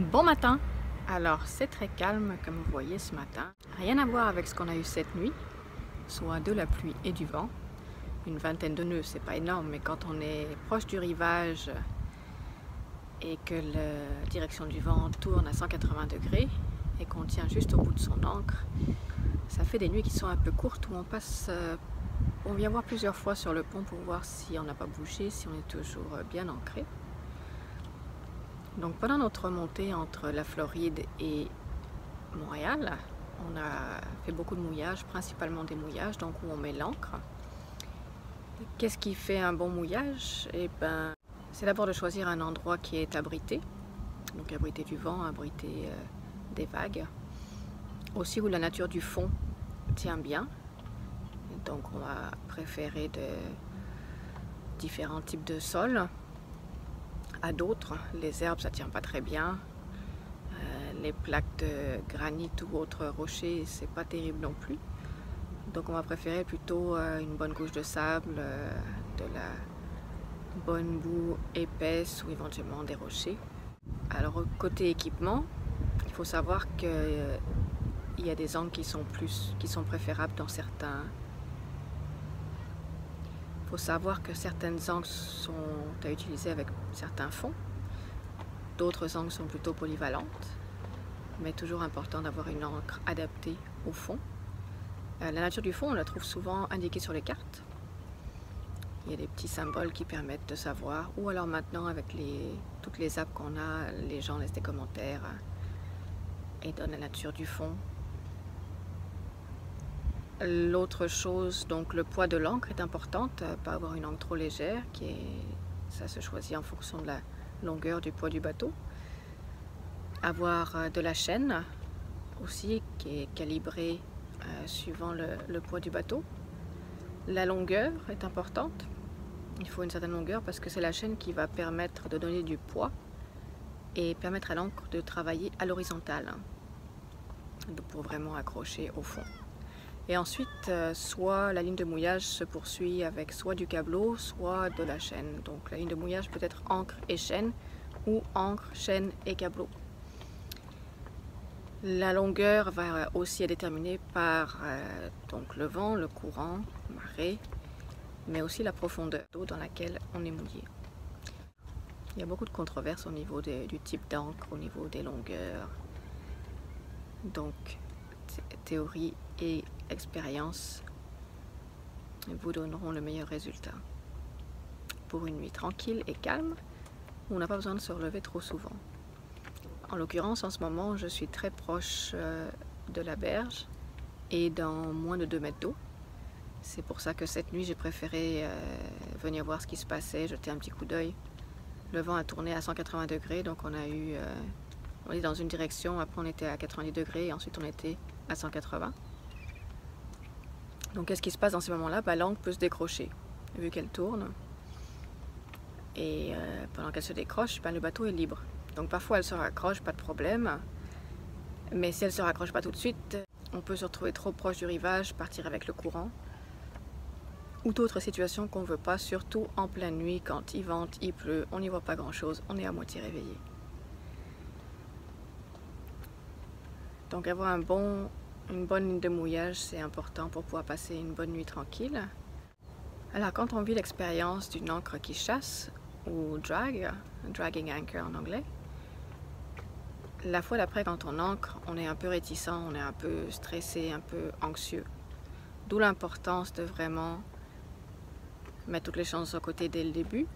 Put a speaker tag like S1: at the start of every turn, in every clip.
S1: Bon matin! Alors c'est très calme comme vous voyez ce matin. Rien à voir avec ce qu'on a eu cette nuit, soit de la pluie et du vent. Une vingtaine de nœuds, c'est pas énorme, mais quand on est proche du rivage et que la direction du vent tourne à 180 degrés et qu'on tient juste au bout de son ancre, ça fait des nuits qui sont un peu courtes où on vient voir plusieurs fois sur le pont pour voir si on n'a pas bougé, si on est toujours bien ancré. Donc pendant notre montée entre la Floride et Montréal, on a fait beaucoup de mouillages, principalement des mouillages, donc où on met l'ancre. Qu'est-ce qui fait un bon mouillage? Eh ben, c'est d'abord de choisir un endroit qui est abrité, donc abrité du vent, abrité des vagues. Aussi où la nature du fond tient bien, donc on va préférer de différents types de sols à d'autres. Les herbes, ça tient pas très bien. Les plaques de granit ou autres rochers, c'est pas terrible non plus. Donc on va préférer plutôt une bonne couche de sable, de la bonne boue épaisse ou éventuellement des rochers. Alors côté équipement, il faut savoir qu'il y a des angles qui sont préférables dans certains. Il faut savoir que certaines angles sont à utiliser avec certains fonds. D'autres angles sont plutôt polyvalentes, mais toujours important d'avoir une encre adaptée au fond. La nature du fond, on la trouve souvent indiquée sur les cartes. Il y a des petits symboles qui permettent de savoir, ou alors maintenant avec toutes les apps qu'on a, les gens laissent des commentaires et donnent la nature du fond. L'autre chose, donc le poids de l'encre est importante, pas avoir une encre trop légère, ça se choisit en fonction de la longueur du poids du bateau. Avoir de la chaîne aussi qui est calibrée suivant le poids du bateau. La longueur est importante. Il faut une certaine longueur parce que c'est la chaîne qui va permettre de donner du poids et permettre à l'encre de travailler à l'horizontale pour vraiment accrocher au fond. Et ensuite, soit la ligne de mouillage se poursuit avec soit du câbleau, soit de la chaîne. Donc la ligne de mouillage peut être ancre et chaîne ou ancre, chaîne et câbleau. La longueur va aussi être déterminée par donc le vent, le courant, marée, mais aussi la profondeur d'eau dans laquelle on est mouillé. Il y a beaucoup de controverses au niveau du type d'encre, au niveau des longueurs. Donc, théorie et expérience vous donneront le meilleur résultat. Pour une nuit tranquille et calme, on n'a pas besoin de se relever trop souvent. En l'occurrence, en ce moment, je suis très proche de la berge et dans moins de 2 mètres d'eau. C'est pour ça que cette nuit, j'ai préféré venir voir ce qui se passait, jeter un petit coup d'œil. Le vent a tourné à 180 degrés, donc on est dans une direction, après on était à 90 degrés et ensuite on était à 180. Donc qu'est-ce qui se passe dans ces moments-là? L'ancre peut se décrocher, vu qu'elle tourne. Et pendant qu'elle se décroche, le bateau est libre. Donc parfois elle se raccroche, pas de problème. Mais si elle se raccroche pas tout de suite, on peut se retrouver trop proche du rivage, partir avec le courant. Ou d'autres situations qu'on ne veut pas, surtout en pleine nuit, quand il vente, il pleut, on n'y voit pas grand-chose, on est à moitié réveillé. Donc avoir une bonne ligne de mouillage, c'est important pour pouvoir passer une bonne nuit tranquille. Alors quand on vit l'expérience d'une ancre qui chasse, ou dragging anchor en anglais, la fois d'après quand on ancre, on est un peu réticent, on est un peu stressé, un peu anxieux. D'où l'importance de vraiment mettre toutes les chances de son côté dès le début,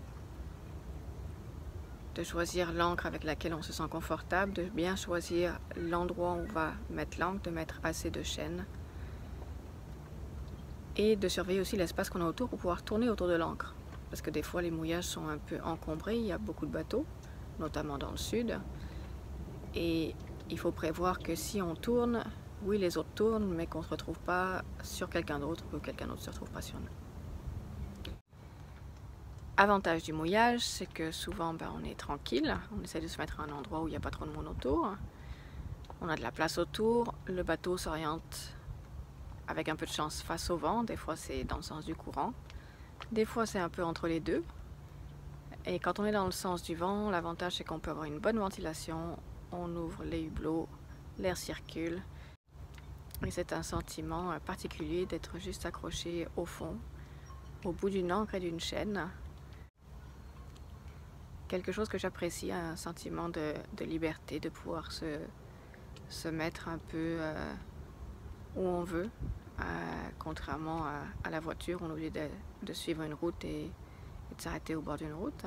S1: de choisir l'encre avec laquelle on se sent confortable, de bien choisir l'endroit où on va mettre l'encre, de mettre assez de chaîne et de surveiller aussi l'espace qu'on a autour pour pouvoir tourner autour de l'encre. Parce que des fois les mouillages sont un peu encombrés, il y a beaucoup de bateaux, notamment dans le sud. Et il faut prévoir que si on tourne, oui les autres tournent, mais qu'on ne se retrouve pas sur quelqu'un d'autre ou que quelqu'un d'autre ne se retrouve pas sur nous. Avantage du mouillage, c'est que souvent on est tranquille, on essaie de se mettre à un endroit où il n'y a pas trop de monde autour. On a de la place autour, le bateau s'oriente avec un peu de chance face au vent, des fois c'est dans le sens du courant, des fois c'est un peu entre les deux. Et quand on est dans le sens du vent, l'avantage c'est qu'on peut avoir une bonne ventilation, on ouvre les hublots, l'air circule. Et c'est un sentiment particulier d'être juste accroché au fond, au bout d'une ancre et d'une chaîne. Quelque chose que j'apprécie, un sentiment de liberté, de pouvoir se mettre un peu où on veut, contrairement à la voiture, on est obligé de suivre une route et de s'arrêter au bord d'une route.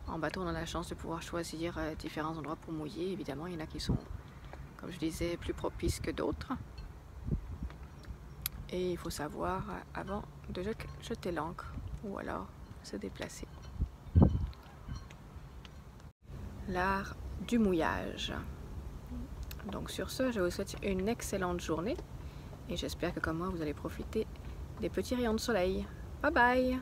S1: En bateau, on a la chance de pouvoir choisir différents endroits pour mouiller. Évidemment, il y en a qui sont, comme je disais, plus propices que d'autres. Et il faut savoir avant de jeter l'ancre ou alors se déplacer. L'art du mouillage. Donc sur ce, je vous souhaite une excellente journée et j'espère que comme moi, vous allez profiter des petits rayons de soleil. Bye bye!